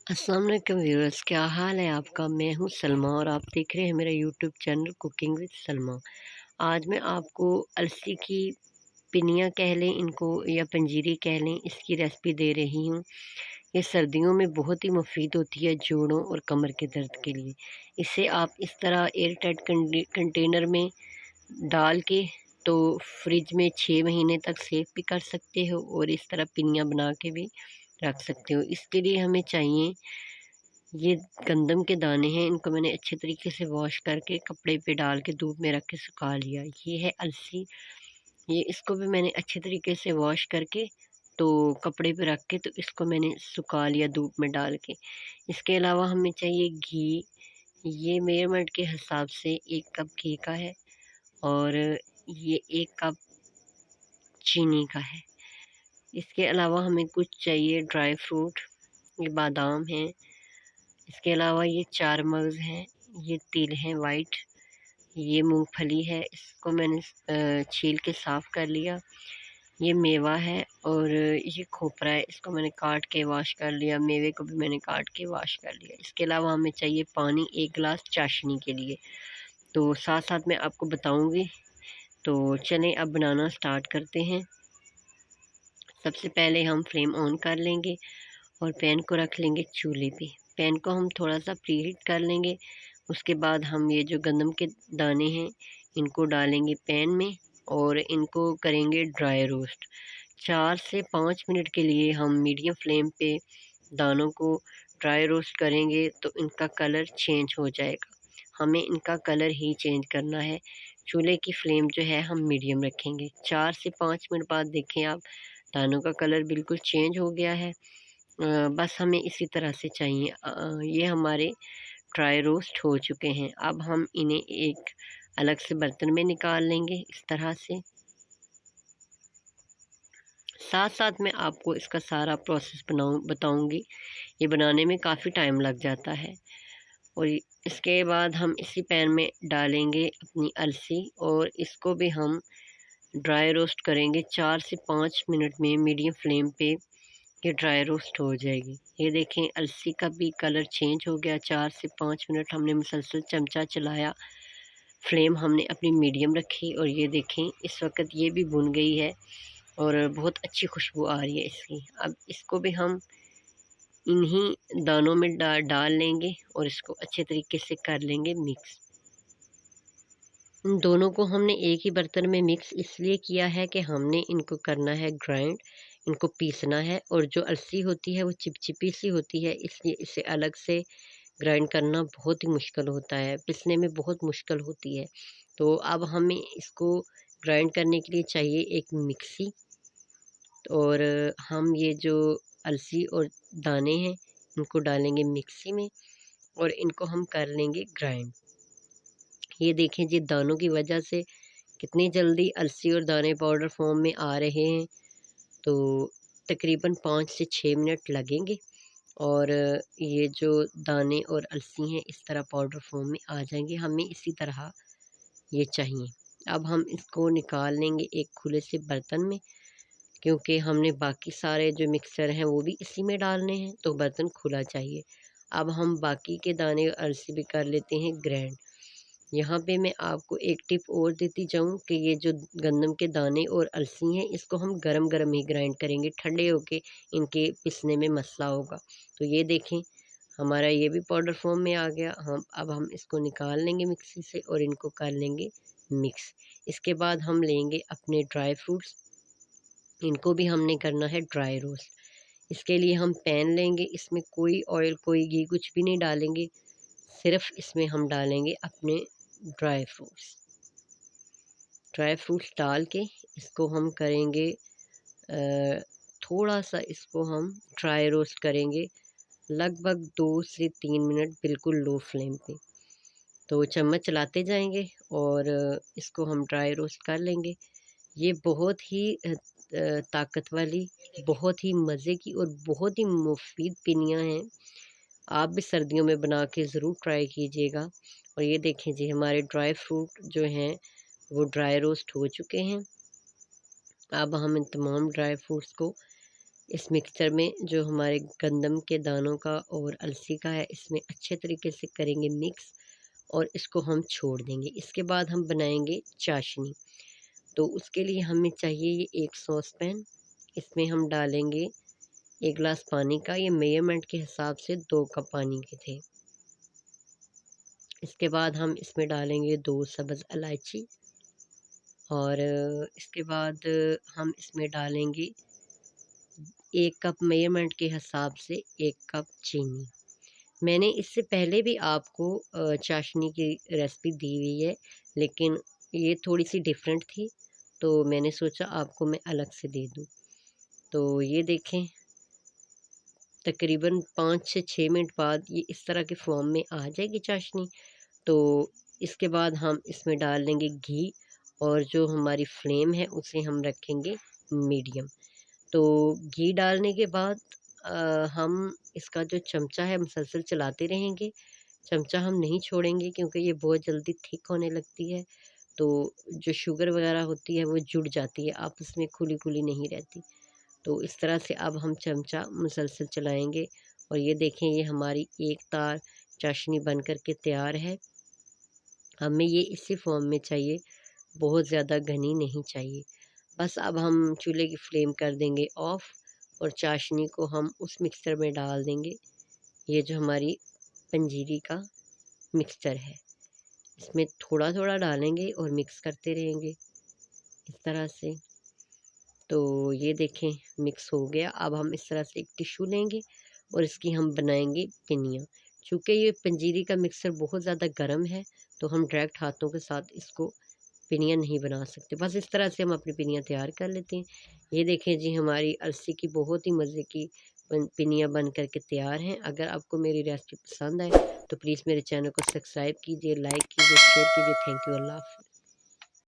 अस्सलाम वालेकुम व्यूअर्स, क्या हाल है आपका। मैं हूँ सलमा और आप देख रहे हैं मेरा YouTube channel cooking with Salma. आज मैं आपको अलसी की पिनिया कह लें इनको या पंजीरी कह लें, इसकी रेसिपी दे रही हूँ। ये सर्दियों में बहुत ही मुफीद होती है जोड़ों और कमर के दर्द के लिए। इसे आप इस तरह एयर टाइट कंटेनर में डाल के तो फ्रिज में 6 महीने तक सेव भी कर सकते हो और इस तरह पिनिया बना के भी रख सकते हो। इसके लिए हमें चाहिए ये गंदम के दाने हैं। इनको मैंने अच्छे तरीके से वॉश करके कपड़े पे डाल के धूप में रख के सुखा लिया। ये है अलसी, ये इसको भी मैंने अच्छे तरीके से वॉश करके तो कपड़े पे रख के तो इसको मैंने सुखा लिया धूप में डाल के। इसके अलावा हमें चाहिए घी। ये मेजरमेंट के हिसाब से 1 कप घी का है और ये 1 कप चीनी का है। इसके अलावा हमें कुछ चाहिए ड्राई फ्रूट, ये बादाम है। इसके अलावा ये 4 मगज़ हैं, ये तिल हैं वाइट, ये मूंगफली है, इसको मैंने छील के साफ़ कर लिया। ये मेवा है और ये खोपरा है, इसको मैंने काट के वॉश कर लिया। मेवे को भी मैंने काट के वॉश कर लिया। इसके अलावा हमें चाहिए पानी 1 गिलास चाशनी के लिए, तो साथ-साथ मैं आपको बताऊँगी। तो चलें अब बनाना स्टार्ट करते हैं। सबसे पहले हम फ्लेम ऑन कर लेंगे और पैन को रख लेंगे चूल्हे पे। पैन को हम थोड़ा-सा प्रीहीट कर लेंगे। उसके बाद हम ये जो गंदम के दाने हैं, इनको डालेंगे पैन में और इनको करेंगे ड्राई रोस्ट। 4 से 5 मिनट के लिए हम मीडियम फ्लेम पे दानों को ड्राई रोस्ट करेंगे तो इनका कलर चेंज हो जाएगा। हमें इनका कलर ही चेंज करना है। चूल्हे की फ्लेम जो है हम मीडियम रखेंगे। 4 से 5 मिनट बाद देखें आप, दानों का कलर बिल्कुल चेंज हो गया है। बस हमें इसी तरह से चाहिए। ये हमारे ड्राई रोस्ट हो चुके हैं। अब हम इन्हें एक अलग से बर्तन में निकाल लेंगे इस तरह से। साथ-साथ मैं आपको इसका सारा प्रोसेस बताऊँगी। ये बनाने में काफ़ी टाइम लग जाता है। और इसके बाद हम इसी पैन में डालेंगे अपनी अलसी और इसको भी हम ड्राई रोस्ट करेंगे। 4 से 5 मिनट में मीडियम फ्लेम पे ये ड्राई रोस्ट हो जाएगी। ये देखें अलसी का भी कलर चेंज हो गया। 4 से 5 मिनट हमने मुसलसल चमचा चलाया, फ्लेम हमने अपनी मीडियम रखी और ये देखें इस वक्त ये भी भुन गई है और बहुत अच्छी खुशबू आ रही है इसकी। अब इसको भी हम इन्हीं दानों में डाल लेंगे और इसको अच्छे तरीके से कर लेंगे मिक्स। इन दोनों को हमने एक ही बर्तन में मिक्स इसलिए किया है कि हमने इनको करना है ग्राइंड, इनको पीसना है। और जो अलसी होती है वो चिपचिपी सी होती है, इसलिए इसे अलग से ग्राइंड करना बहुत ही मुश्किल होता है, पीसने में बहुत मुश्किल होती है। तो अब हमें इसको ग्राइंड करने के लिए चाहिए एक मिक्सी और हम ये जो अलसी और दाने हैं इनको डालेंगे मिक्सी में और इनको हम कर लेंगे ग्राइंड। ये देखें जी, दानों की वजह से कितनी जल्दी अलसी और दाने पाउडर फॉर्म में आ रहे हैं। तो तकरीबन 5 से 6 मिनट लगेंगे और ये जो दाने और अलसी हैं इस तरह पाउडर फॉर्म में आ जाएंगे। हमें इसी तरह ये चाहिए। अब हम इसको निकाल लेंगे एक खुले से बर्तन में, क्योंकि हमने बाकी सारे जो मिक्सचर हैं वो भी इसी में डालने हैं, तो बर्तन खुला चाहिए। अब हम बाकी के दाने और अलसी भी कर लेते हैं ग्राइंड। यहाँ पे मैं आपको एक टिप और देती जाऊँ कि ये जो गंदम के दाने और अलसी हैं इसको हम गरम-गरम ही ग्राइंड करेंगे, ठंडे होके इनके पिसने में मसला होगा। तो ये देखें हमारा ये भी पाउडर फॉर्म में आ गया। हम इसको निकाल लेंगे मिक्सी से और इनको कर लेंगे मिक्स। इसके बाद हम लेंगे अपने ड्राई फ्रूट्स, इनको भी हमने करना है ड्राई रोस्ट। इसके लिए हम पैन लेंगे, इसमें कोई ऑयल कोई घी कुछ भी नहीं डालेंगे, सिर्फ इसमें हम डालेंगे अपने ड्राई फ्रूट्स। ड्राई फ्रूट्स डाल के इसको हम करेंगे थोड़ा-सा इसको हम ड्राई रोस्ट करेंगे, लगभग 2 से 3 मिनट बिल्कुल लो फ्लेम पे। तो चम्मच चलाते जाएँगे और इसको हम ड्राई रोस्ट कर लेंगे। ये बहुत ही ताकत वाली, बहुत ही मज़े की और बहुत ही मुफ़ीद पिनियाँ हैं। आप भी सर्दियों में बना के ज़रूर ट्राई कीजिएगा। और ये देखें जी, हमारे ड्राई फ्रूट जो हैं वो ड्राई रोस्ट हो चुके हैं। अब हम इन तमाम ड्राई फ्रूट्स को इस मिक्सचर में जो हमारे गंदम के दानों का और अलसी का है, इसमें अच्छे तरीके से करेंगे मिक्स और इसको हम छोड़ देंगे। इसके बाद हम बनाएंगे चाशनी। तो उसके लिए हमें चाहिए ये एक सॉस पैन। इसमें हम डालेंगे 1 गिलास पानी का। ये मेजरमेंट के हिसाब से 2 कप पानी के थे। इसके बाद हम इसमें डालेंगे 2 सब्ज़ इलायची और इसके बाद हम इसमें डालेंगे 1 कप मेजरमेंट के हिसाब से 1 कप चीनी। मैंने इससे पहले भी आपको चाशनी की रेसिपी दी हुई है, लेकिन ये थोड़ी-सी डिफरेंट थी, तो मैंने सोचा आपको मैं अलग से दे दूँ। तो ये देखें, तकरीबन 5 से 6 मिनट बाद ये इस तरह के फॉर्म में आ जाएगी चाशनी। तो इसके बाद हम इसमें डाल देंगे घी और जो हमारी फ्लेम है उसे हम रखेंगे मीडियम। तो घी डालने के बाद हम इसका जो चमचा है मुसलसल चलाते रहेंगे। चमचा हम नहीं छोड़ेंगे क्योंकि ये बहुत जल्दी थिक होने लगती है। तो जो शुगर वगैरह होती है वो जुड़ जाती है, आपस में खुली-खुली नहीं रहती। तो इस तरह से अब हम चमचा मुसलसल चलाएँगे और ये देखें, ये हमारी एक तार चाशनी बन कर के तैयार है। हमें ये इसी फॉर्म में चाहिए, बहुत ज़्यादा घनी नहीं चाहिए। बस अब हम चूल्हे की फ्लेम कर देंगे ऑफ़ और चाशनी को हम उस मिक्सचर में डाल देंगे। ये जो हमारी पंजीरी का मिक्सचर है, इसमें थोड़ा-थोड़ा डालेंगे और मिक्स करते रहेंगे इस तरह से। तो ये देखें, मिक्स हो गया। अब हम इस तरह से एक टिश्यू लेंगे और इसकी हम बनाएंगे पिनियाँ। चूँकि ये पंजीरी का मिक्सचर बहुत ज़्यादा गर्म है, तो हम डायरेक्ट हाथों के साथ इसको पिनियाँ नहीं बना सकते। बस इस तरह से हम अपनी पिनियाँ तैयार कर लेते हैं। ये देखें जी, हमारी अलसी की बहुत ही मज़े की पिनियाँ बन कर के तैयार हैं। अगर आपको मेरी रेसिपी पसंद आए तो प्लीज़ मेरे चैनल को सब्सक्राइब कीजिए, लाइक कीजिए, शेयर कीजिए। Thank you. अल्लाह हाफ़िज़।